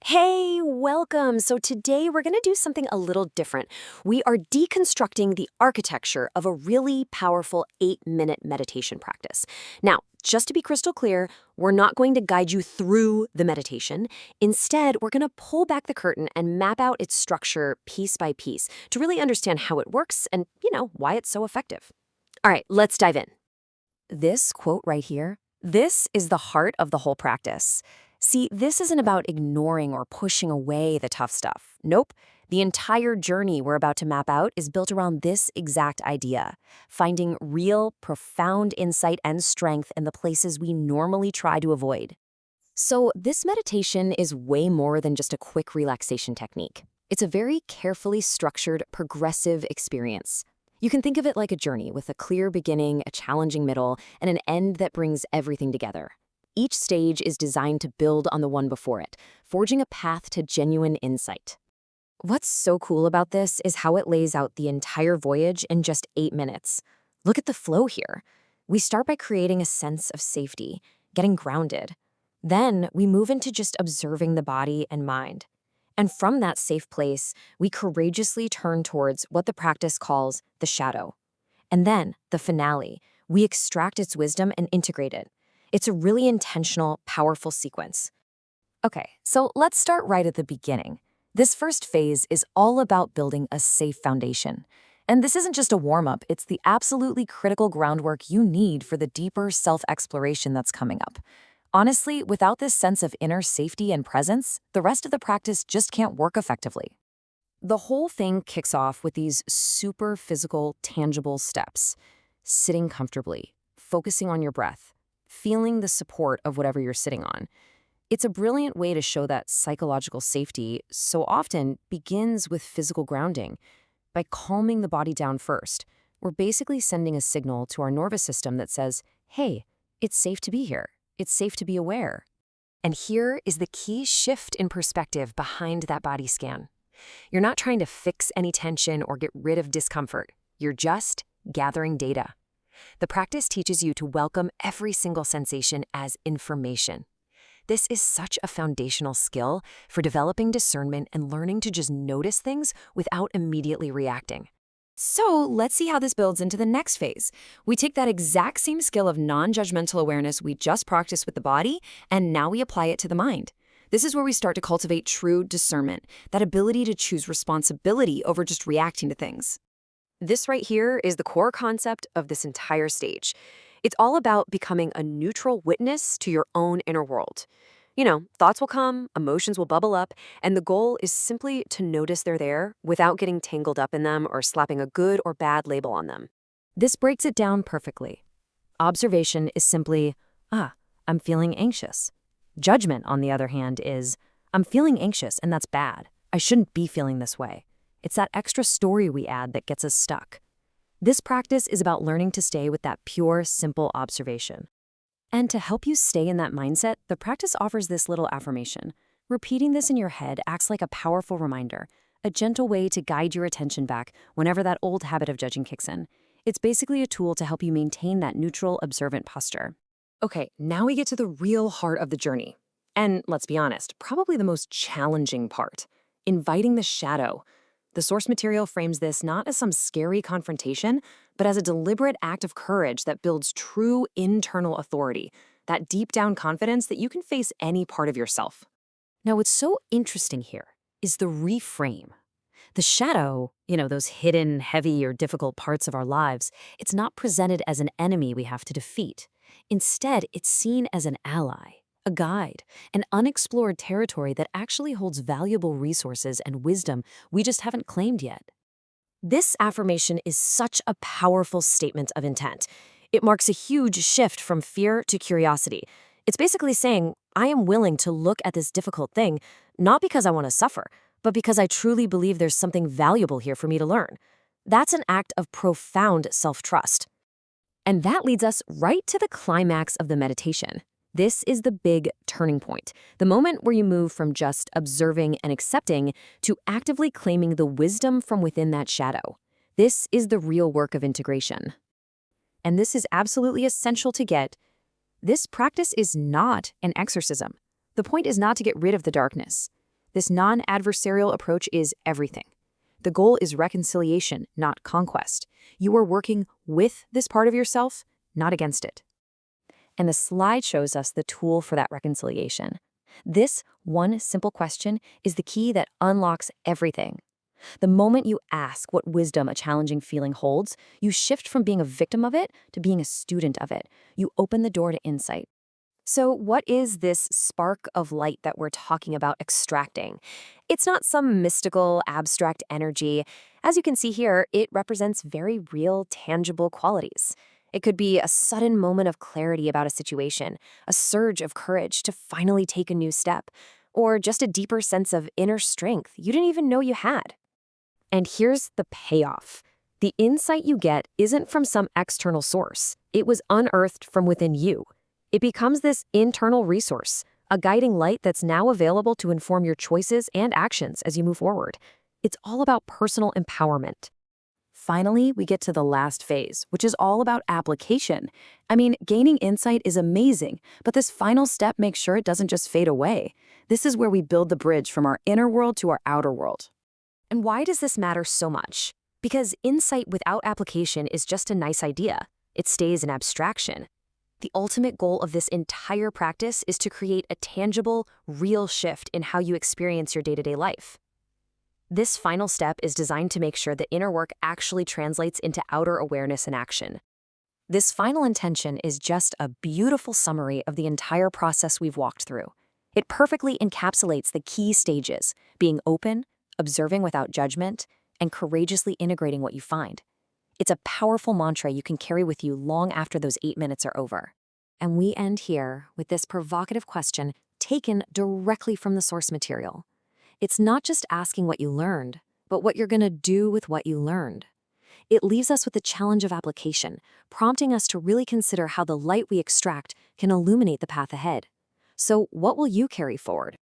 Hey, welcome. So today we're going to do something a little different. We are deconstructing the architecture of a really powerful 8-minute meditation practice. Now, just to be crystal clear, we're not going to guide you through the meditation. Instead, we're going to pull back the curtain and map out its structure piece by piece to really understand how it works and, why it's so effective. All right, let's dive in. This quote right here, this is the heart of the whole practice. See, this isn't about ignoring or pushing away the tough stuff. Nope. The entire journey we're about to map out is built around this exact idea, finding real, profound insight and strength in the places we normally try to avoid. So, this meditation is way more than just a quick relaxation technique. It's a very carefully structured, progressive experience. You can think of it like a journey with a clear beginning, a challenging middle, and an end that brings everything together. Each stage is designed to build on the one before it, forging a path to genuine insight. What's so cool about this is how it lays out the entire voyage in just 8 minutes. Look at the flow here. We start by creating a sense of safety, getting grounded. Then we move into just observing the body and mind. And from that safe place, we courageously turn towards what the practice calls the shadow. And then, the finale, we extract its wisdom and integrate it. It's a really intentional, powerful sequence. Okay, so let's start right at the beginning. This first phase is all about building a safe foundation. And this isn't just a warm-up, it's the absolutely critical groundwork you need for the deeper self-exploration that's coming up. Honestly, without this sense of inner safety and presence, the rest of the practice just can't work effectively. The whole thing kicks off with these super physical, tangible steps. Sitting comfortably, focusing on your breath, feeling the support of whatever you're sitting on. It's a brilliant way to show that psychological safety so often begins with physical grounding. By calming the body down first, we're basically sending a signal to our nervous system that says, hey, it's safe to be here. It's safe to be aware. And here is the key shift in perspective behind that body scan. You're not trying to fix any tension or get rid of discomfort. You're just gathering data. The practice teaches you to welcome every single sensation as information. This is such a foundational skill for developing discernment and learning to just notice things without immediately reacting. So let's see how this builds into the next phase. We take that exact same skill of non-judgmental awareness we just practiced with the body, and now we apply it to the mind. This is where we start to cultivate true discernment, that ability to choose responsibility over just reacting to things. This right here is the core concept of this entire stage. It's all about becoming a neutral witness to your own inner world. Thoughts will come, emotions will bubble up, and the goal is simply to notice they're there without getting tangled up in them or slapping a good or bad label on them. This breaks it down perfectly. Observation is simply, I'm feeling anxious. Judgment, on the other hand, is, I'm feeling anxious and that's bad. I shouldn't be feeling this way. It's that extra story we add that gets us stuck. This practice is about learning to stay with that pure, simple observation. And to help you stay in that mindset, the practice offers this little affirmation. Repeating this in your head acts like a powerful reminder, a gentle way to guide your attention back whenever that old habit of judging kicks in. It's basically a tool to help you maintain that neutral, observant posture. Okay, now we get to the real heart of the journey. And let's be honest, probably the most challenging part, inviting the shadow. The source material frames this not as some scary confrontation, but as a deliberate act of courage that builds true internal authority, that deep down confidence that you can face any part of yourself. Now, what's so interesting here is the reframe. The shadow, those hidden, heavy, or difficult parts of our lives, it's not presented as an enemy we have to defeat. Instead, it's seen as an ally, a guide, an unexplored territory that actually holds valuable resources and wisdom we just haven't claimed yet. This affirmation is such a powerful statement of intent. It marks a huge shift from fear to curiosity. It's basically saying, I am willing to look at this difficult thing, not because I want to suffer, but because I truly believe there's something valuable here for me to learn. That's an act of profound self-trust. And that leads us right to the climax of the meditation. This is the big turning point, the moment where you move from just observing and accepting to actively claiming the wisdom from within that shadow. This is the real work of integration. And this is absolutely essential to get. This practice is not an exorcism. The point is not to get rid of the darkness. This non-adversarial approach is everything. The goal is reconciliation, not conquest. You are working with this part of yourself, not against it. And the slide shows us the tool for that reconciliation. This one simple question is the key that unlocks everything. The moment you ask what wisdom a challenging feeling holds, you shift from being a victim of it to being a student of it. You open the door to insight. So, what is this spark of light that we're talking about extracting? It's not some mystical, abstract energy. As you can see here, it represents very real, tangible qualities. It could be a sudden moment of clarity about a situation, a surge of courage to finally take a new step, or just a deeper sense of inner strength you didn't even know you had. And here's the payoff. The insight you get isn't from some external source. It was unearthed from within you. It becomes this internal resource, a guiding light that's now available to inform your choices and actions as you move forward. It's all about personal empowerment. Finally, we get to the last phase, which is all about application. I mean, gaining insight is amazing, but this final step makes sure it doesn't just fade away. This is where we build the bridge from our inner world to our outer world. And why does this matter so much? Because insight without application is just a nice idea. It stays an abstraction. The ultimate goal of this entire practice is to create a tangible, real shift in how you experience your day-to-day life. This final step is designed to make sure that inner work actually translates into outer awareness and action. This final intention is just a beautiful summary of the entire process we've walked through. It perfectly encapsulates the key stages: being open, observing without judgment, and courageously integrating what you find. It's a powerful mantra you can carry with you long after those 8 minutes are over. And we end here with this provocative question taken directly from the source material. It's not just asking what you learned, but what you're going to do with what you learned. It leaves us with the challenge of application, prompting us to really consider how the light we extract can illuminate the path ahead. So, what will you carry forward?